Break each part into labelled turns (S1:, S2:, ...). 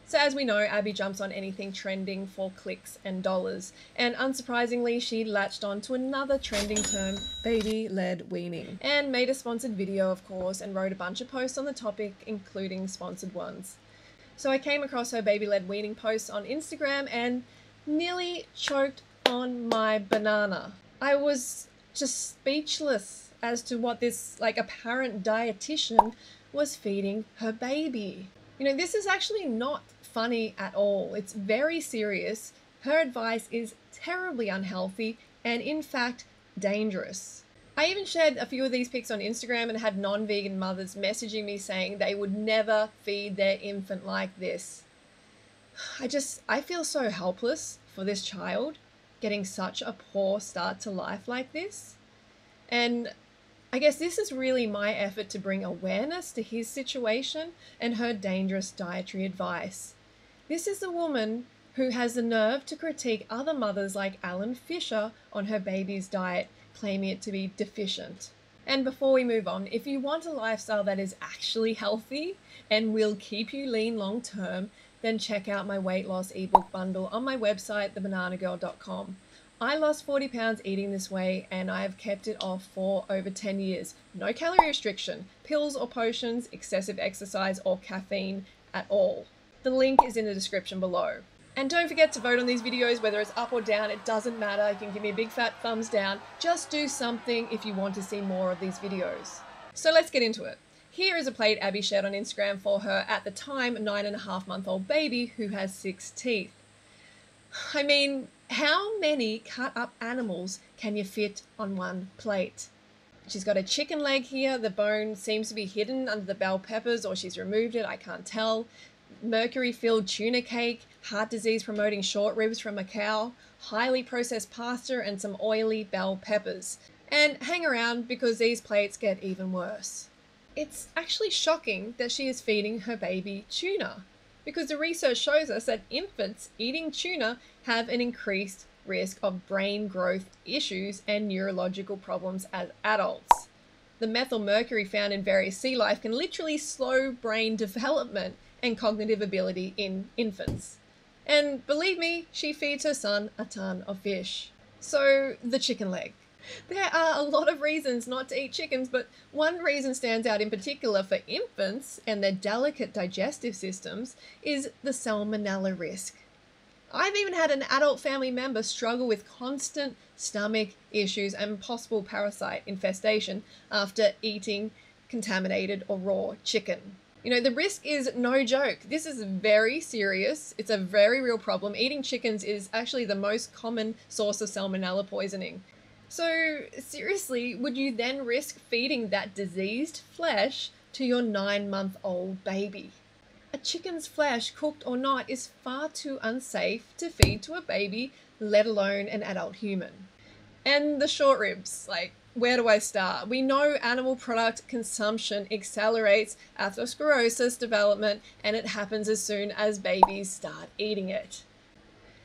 S1: So as we know, Abby jumps on anything trending for clicks and dollars. And unsurprisingly, she latched on to another trending term, baby led weaning, and made a sponsored video, of course, and wrote a bunch of posts on the topic, including sponsored ones. So I came across her baby led weaning posts on Instagram and nearly choked on my banana. I was just speechless as to what this apparent dietitian was feeding her baby. You know, this is actually not funny at all. It's very serious. Her advice is terribly unhealthy and, in fact, dangerous. I even shared a few of these pics on Instagram and had non-vegan mothers messaging me saying they would never feed their infant like this. I feel so helpless for this child getting such a poor start to life like this. And I guess this is really my effort to bring awareness to his situation and her dangerous dietary advice. This is the woman who has the nerve to critique other mothers like Alan Fisher on her baby's diet, claiming it to be deficient. And before we move on, if you want a lifestyle that is actually healthy and will keep you lean long term, then check out my weight loss ebook bundle on my website, thebananagirl.com. I lost 40 pounds eating this way and I have kept it off for over 10 years. No calorie restriction, pills or potions, excessive exercise or caffeine at all. The link is in the description below. And don't forget to vote on these videos, whether it's up or down, it doesn't matter. You can give me a big fat thumbs down. Just do something if you want to see more of these videos. So let's get into it. Here is a plate Abby shared on Instagram for her, at the time, 9.5-month-old baby who has 6 teeth. I mean, how many cut up animals can you fit on one plate? She's got a chicken leg here. The bone seems to be hidden under the bell peppers, or she's removed it, I can't tell. Mercury-filled tuna cake, heart disease-promoting short ribs from a cow, highly processed pasta, and some oily bell peppers. And hang around because these plates get even worse. It's actually shocking that she is feeding her baby tuna, because the research shows us that infants eating tuna have an increased risk of brain growth issues and neurological problems as adults. The methyl mercury found in various sea life can literally slow brain development and cognitive ability in infants. And believe me, she feeds her son a ton of fish. So, the chicken leg. There are a lot of reasons not to eat chickens, but one reason stands out in particular for infants and their delicate digestive systems is the salmonella risk. I've even had an adult family member struggle with constant stomach issues and possible parasite infestation after eating contaminated or raw chicken. You know, the risk is no joke. This is very serious. It's a very real problem. Eating chickens is actually the most common source of salmonella poisoning. So seriously, would you then risk feeding that diseased flesh to your 9-month-old baby? A chicken's flesh, cooked or not, is far too unsafe to feed to a baby, let alone an adult human. And the short ribs, where do I start? We know animal product consumption accelerates atherosclerosis development, and it happens as soon as babies start eating it.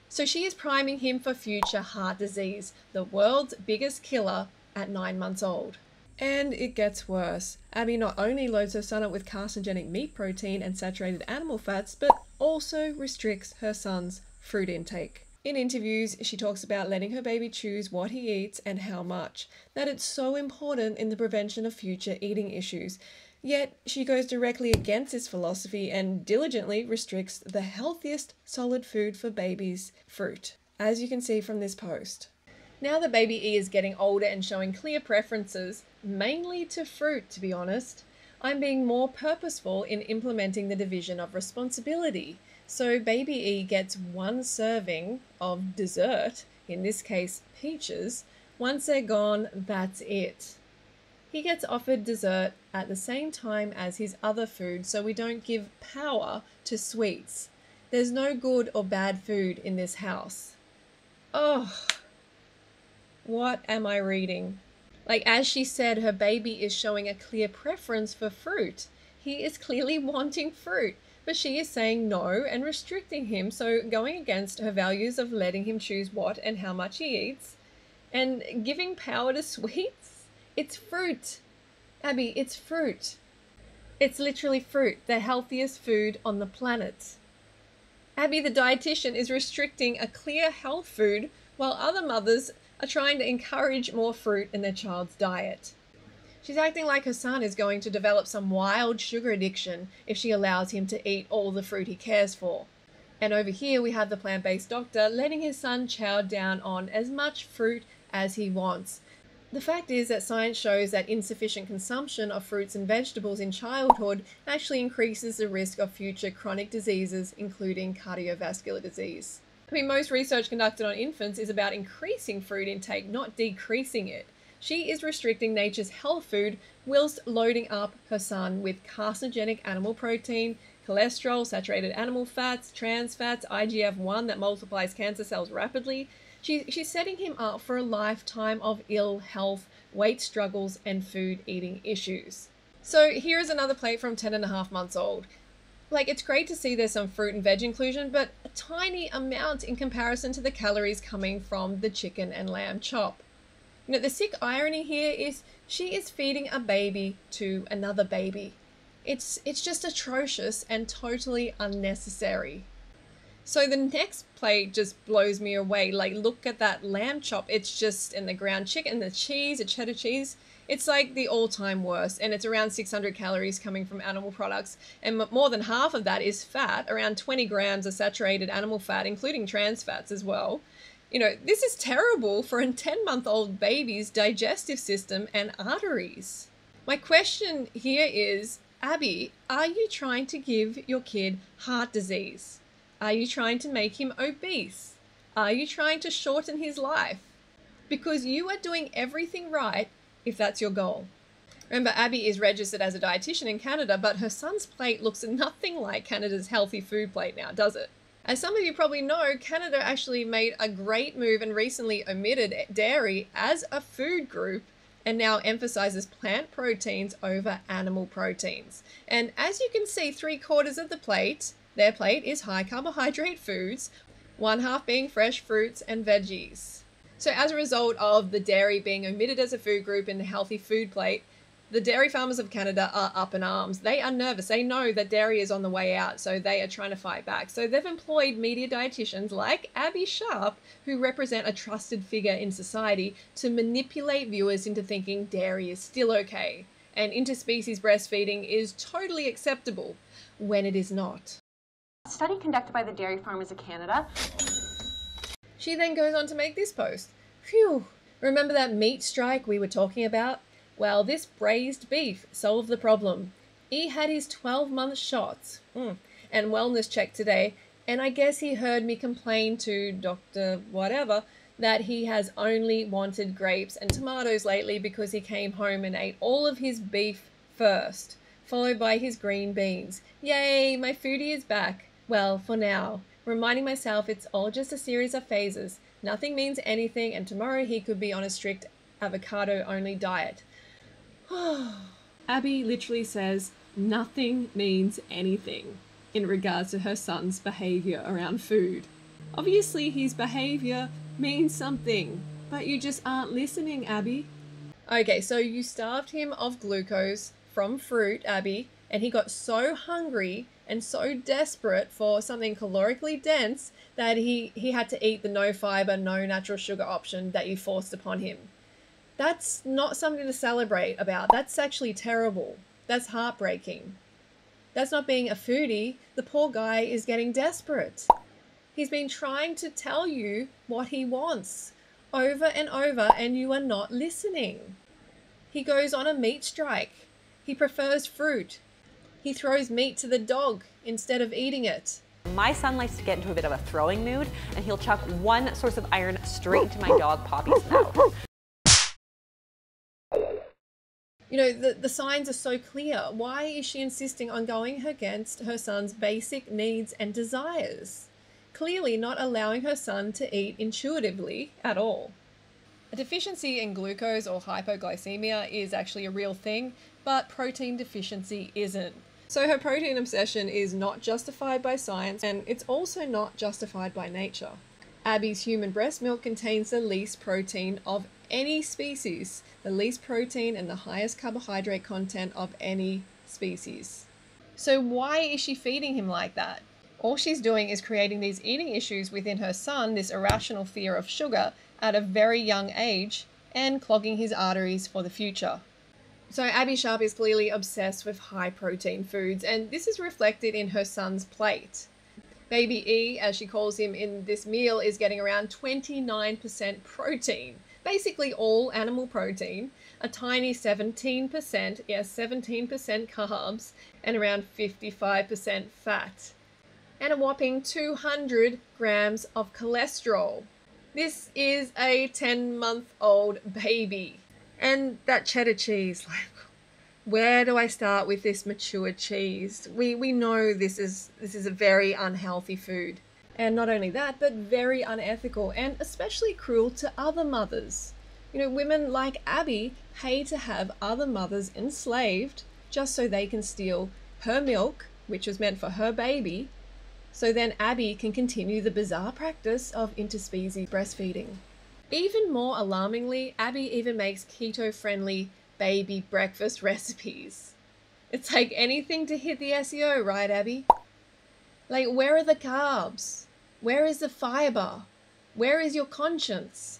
S1: So she is priming him for future heart disease, the world's biggest killer at 9 months old. And it gets worse. Abby not only loads her son up with carcinogenic meat protein and saturated animal fats, but also restricts her son's fruit intake. In interviews, she talks about letting her baby choose what he eats and how much, that it's so important in the prevention of future eating issues. Yet she goes directly against this philosophy and diligently restricts the healthiest solid food for babies, fruit, as you can see from this post. Now that baby E is getting older and showing clear preferences, mainly to fruit to be honest, I'm being more purposeful in implementing the division of responsibility. So baby E gets 1 serving of dessert, in this case peaches. Once they're gone, that's it. He gets offered dessert at the same time as his other food, so we don't give power to sweets. There's no good or bad food in this house. Oh, what am I reading? As she said, her baby is showing a clear preference for fruit. He is clearly wanting fruit, but she is saying no and restricting him, so going against her values of letting him choose what and how much he eats, and giving power to sweets. It's fruit. Abby, it's fruit. It's literally fruit, the healthiest food on the planet. Abby, the dietitian, is restricting a clear health food while other mothers are trying to encourage more fruit in their child's diet. She's acting like her son is going to develop some wild sugar addiction if she allows him to eat all the fruit he cares for. And over here we have the plant-based doctor letting his son chow down on as much fruit as he wants. The fact is that science shows that insufficient consumption of fruits and vegetables in childhood actually increases the risk of future chronic diseases, including cardiovascular disease. I mean, most research conducted on infants is about increasing fruit intake, not decreasing it. She is restricting nature's health food whilst loading up her son with carcinogenic animal protein, cholesterol, saturated animal fats, trans fats, IGF-1 that multiplies cancer cells rapidly. She's setting him up for a lifetime of ill health, weight struggles, and food eating issues. So here's another plate from 10.5 months old. Like, it's great to see there's some fruit and veg inclusion, but a tiny amount in comparison to the calories coming from the chicken and lamb chop. You know, the sick irony here is she is feeding a baby to another baby. It's just atrocious and totally unnecessary. So the next plate just blows me away. Like, look at that lamb chop. It's just, in the ground chicken, the cheese, the cheddar cheese. It's like the all-time worst, and it's around 600 calories coming from animal products, and more than half of that is fat, around 20 grams of saturated animal fat, including trans fats as well. You know, this is terrible for a 10-month-old baby's digestive system and arteries. My question here is, Abby, are you trying to give your kid heart disease? Are you trying to make him obese? Are you trying to shorten his life? Because you are doing everything right if that's your goal. Remember, Abby is registered as a dietitian in Canada, but her son's plate looks nothing like Canada's healthy food plate now, does it? As some of you probably know, Canada actually made a great move and recently omitted dairy as a food group and now emphasizes plant proteins over animal proteins. And as you can see, 3/4 of the plate, their plate, is high carbohydrate foods, 1/2 being fresh fruits and veggies. So as a result of the dairy being omitted as a food group in the healthy food plate, the dairy farmers of Canada are up in arms. They are nervous. They know that dairy is on the way out, so they are trying to fight back. So they've employed media dietitians like Abbey Sharp, who represent a trusted figure in society, to manipulate viewers into thinking dairy is still okay and interspecies breastfeeding is totally acceptable when it is not.
S2: A study conducted by the Dairy Farmers of Canada.
S1: She then goes on to make this post. Phew, remember that meat strike we were talking about? Well, this braised beef solved the problem. He had his 12-month shots and wellness check today, and I guess he heard me complain to Dr. Whatever that he has only wanted grapes and tomatoes lately because he came home and ate all of his beef first, followed by his green beans. Yay, my foodie is back. Well, for now, reminding myself it's all just a series of phases. Nothing means anything, and tomorrow he could be on a strict avocado-only diet. Abby literally says nothing means anything in regards to her son's behavior around food. Obviously, his behavior means something, but you just aren't listening, Abby. Okay, so you starved him of glucose from fruit, Abby, and he got so hungry and so desperate for something calorically dense that he had to eat the no fiber, no natural sugar option that you forced upon him. That's not something to celebrate about. That's actually terrible. That's heartbreaking. That's not being a foodie. The poor guy is getting desperate. He's been trying to tell you what he wants over and over, and you are not listening. He goes on a meat strike. He prefers fruit. He throws meat to the dog instead of eating it.
S2: My son likes to get into a bit of a throwing mood, and he'll chuck one source of iron straight into my dog Poppy's mouth.
S1: You know, the signs are so clear. Why is she insisting on going against her son's basic needs and desires? Clearly not allowing her son to eat intuitively at all. A deficiency in glucose or hypoglycemia is actually a real thing, but protein deficiency isn't. So her protein obsession is not justified by science, and it's also not justified by nature. Abby's human breast milk contains the least protein of any species, the least protein and the highest carbohydrate content of any species. So why is she feeding him like that? All she's doing is creating these eating issues within her son, this irrational fear of sugar, at a very young age, and clogging his arteries for the future. So Abbey Sharp is clearly obsessed with high protein foods, and this is reflected in her son's plate. Baby E, as she calls him in this meal, is getting around 29% protein, basically all animal protein, a tiny 17%, yes, 17% carbs, and around 55% fat, and a whopping 200 grams of cholesterol. This is a 10-month-old baby. And that cheddar cheese, like, where do I start with this mature cheese? We know this is a very unhealthy food. And not only that, but very unethical and especially cruel to other mothers. You know, women like Abby pay to have other mothers enslaved just so they can steal her milk, which was meant for her baby, so then Abby can continue the bizarre practice of interspecies breastfeeding. Even more alarmingly, Abby even makes keto-friendly baby breakfast recipes. It's like anything to hit the SEO, right, Abby? Like, where are the carbs? Where is the fiber? Where is your conscience?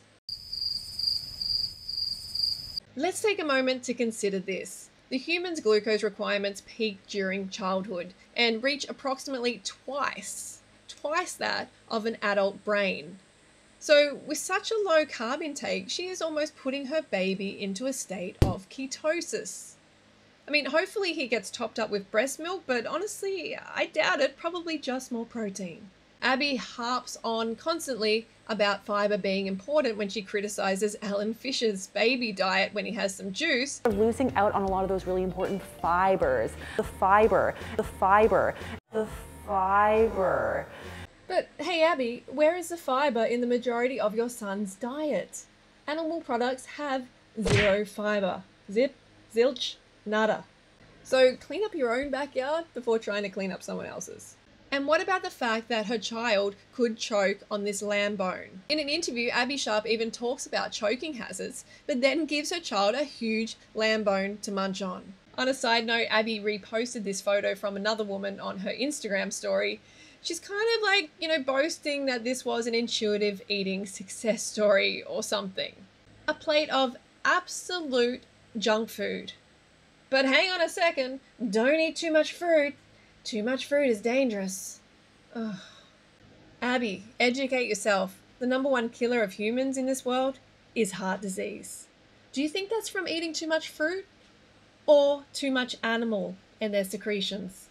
S1: Let's take a moment to consider this. The human's glucose requirements peak during childhood and reach approximately twice that of an adult brain. So with such a low carb intake, she is almost putting her baby into a state of ketosis. I mean, hopefully he gets topped up with breast milk, but honestly, I doubt it, probably just more protein. Abby harps on constantly about fiber being important when she criticizes Alan Fisher's baby diet when he has some juice.
S2: We're losing out on a lot of those really important fibers. The fiber.
S1: But hey Abby, where is the fiber in the majority of your son's diet? Animal products have zero fiber. Zip, zilch, nada. So clean up your own backyard before trying to clean up someone else's. And what about the fact that her child could choke on this lamb bone? In an interview, Abbey Sharp even talks about choking hazards, but then gives her child a huge lamb bone to munch on. On a side note, Abby reposted this photo from another woman on her Instagram story. She's kind of like, you know, boasting that this was an intuitive eating success story or something. A plate of absolute junk food. But hang on a second, don't eat too much fruit. Too much fruit is dangerous. Ugh. Abby, educate yourself. The #1 killer of humans in this world is heart disease. Do you think that's from eating too much fruit? Or too much animal and their secretions?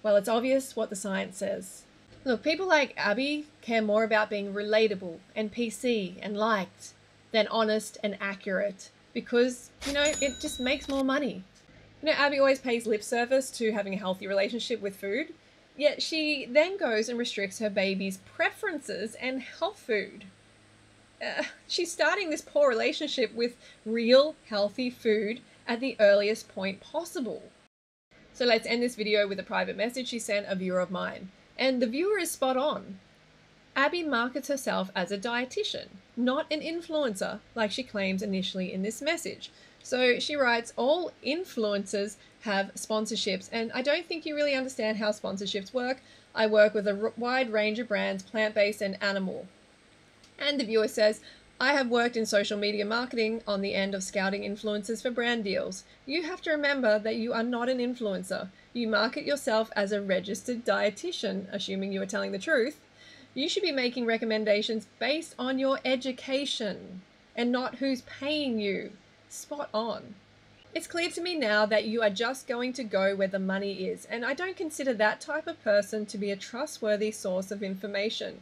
S1: Well, it's obvious what the science says. Look, people like Abby care more about being relatable and PC and liked than honest and accurate because, you know, it just makes more money. You know, Abby always pays lip service to having a healthy relationship with food, yet she then goes and restricts her baby's preferences and health food. She's starting this poor relationship with real healthy food at the earliest point possible. So let's end this video with a private message she sent a viewer of mine. And the viewer is spot on. Abby markets herself as a dietitian, not an influencer like she claims initially in this message. So she writes, all influencers have sponsorships, and I don't think you really understand how sponsorships work. I work with a wide range of brands, plant-based and animal. And the viewer says, I have worked in social media marketing on the end of scouting influencers for brand deals. You have to remember that you are not an influencer. You market yourself as a registered dietitian, assuming you are telling the truth. You should be making recommendations based on your education and not who's paying you. Spot on. It's clear to me now that you are just going to go where the money is, and I don't consider that type of person to be a trustworthy source of information.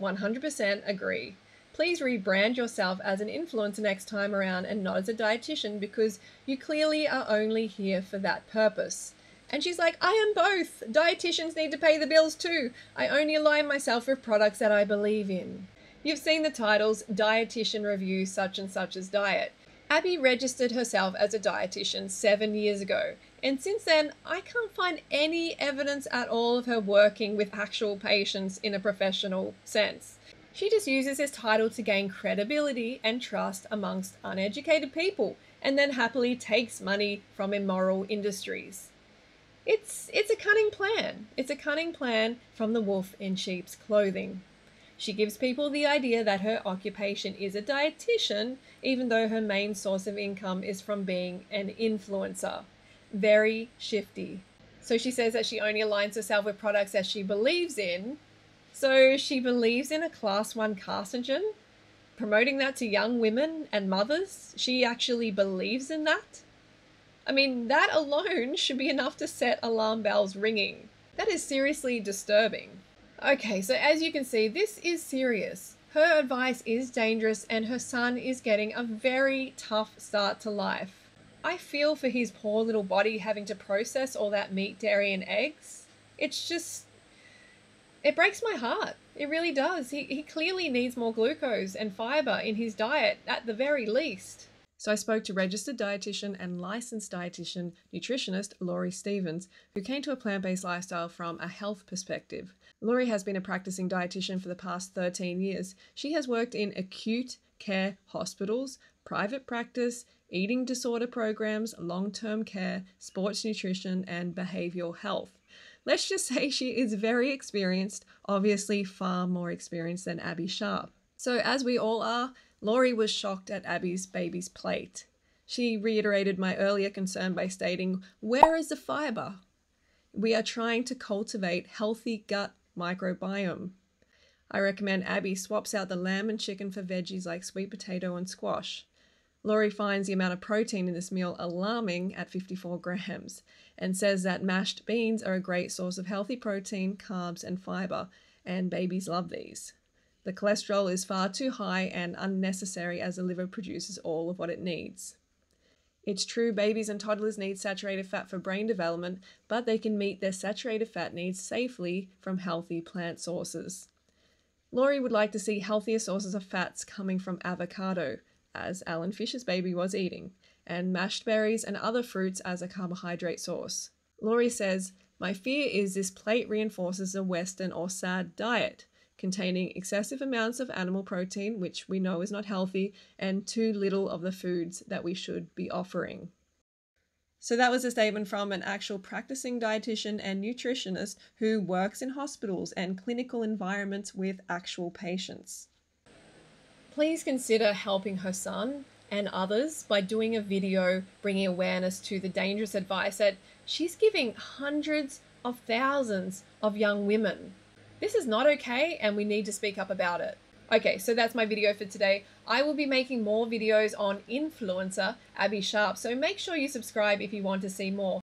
S1: 100% agree. Please rebrand yourself as an influencer next time around and not as a dietitian because you clearly are only here for that purpose. And she's like, I am both. Dietitians need to pay the bills too. I only align myself with products that I believe in. You've seen the titles, Dietitian Review Such and Such's Diet. Abby registered herself as a dietitian 7 years ago, and since then I can't find any evidence at all of her working with actual patients in a professional sense. She just uses this title to gain credibility and trust amongst uneducated people, and then happily takes money from immoral industries. It's a cunning plan. It's a cunning plan from the wolf in sheep's clothing. She gives people the idea that her occupation is a dietitian, even though her main source of income is from being an influencer. Very shifty. So she says that she only aligns herself with products that she believes in. So she believes in a class 1 carcinogen, promoting that to young women and mothers. She actually believes in that. I mean, that alone should be enough to set alarm bells ringing. That is seriously disturbing. Okay, so as you can see, this is serious. Her advice is dangerous and her son is getting a very tough start to life. I feel for his poor little body having to process all that meat, dairy and eggs. It's just, it breaks my heart. It really does. He clearly needs more glucose and fiber in his diet at the very least. So I spoke to registered dietitian and licensed dietitian nutritionist Laurie Stevens, who came to a plant-based lifestyle from a health perspective. Laurie has been a practicing dietitian for the past 13 years. She has worked in acute care hospitals, private practice, eating disorder programs, long-term care, sports nutrition, and behavioral health. Let's just say she is very experienced, obviously far more experienced than Abbey Sharp. So as we all are, Laurie was shocked at Abby's baby's plate. She reiterated my earlier concern by stating, "Where is the fiber? We are trying to cultivate healthy gut microbiome. I recommend Abby swaps out the lamb and chicken for veggies like sweet potato and squash." Laurie finds the amount of protein in this meal alarming at 54 grams and says that mashed beans are a great source of healthy protein, carbs, and fiber, and babies love these. The cholesterol is far too high and unnecessary as the liver produces all of what it needs. It's true babies and toddlers need saturated fat for brain development, but they can meet their saturated fat needs safely from healthy plant sources. Laurie would like to see healthier sources of fats coming from avocado, as Alan Fisher's baby was eating, and mashed berries and other fruits as a carbohydrate source. Laurie says, "My fear is this plate reinforces a Western or SAD diet, containing excessive amounts of animal protein, which we know is not healthy, and too little of the foods that we should be offering." So that was a statement from an actual practicing dietitian and nutritionist who works in hospitals and clinical environments with actual patients. Please consider helping her son and others by doing a video bringing awareness to the dangerous advice that she's giving hundreds of thousands of young women. This is not okay and we need to speak up about it. Okay, so that's my video for today. I will be making more videos on influencer Abbey Sharp, so make sure you subscribe if you want to see more.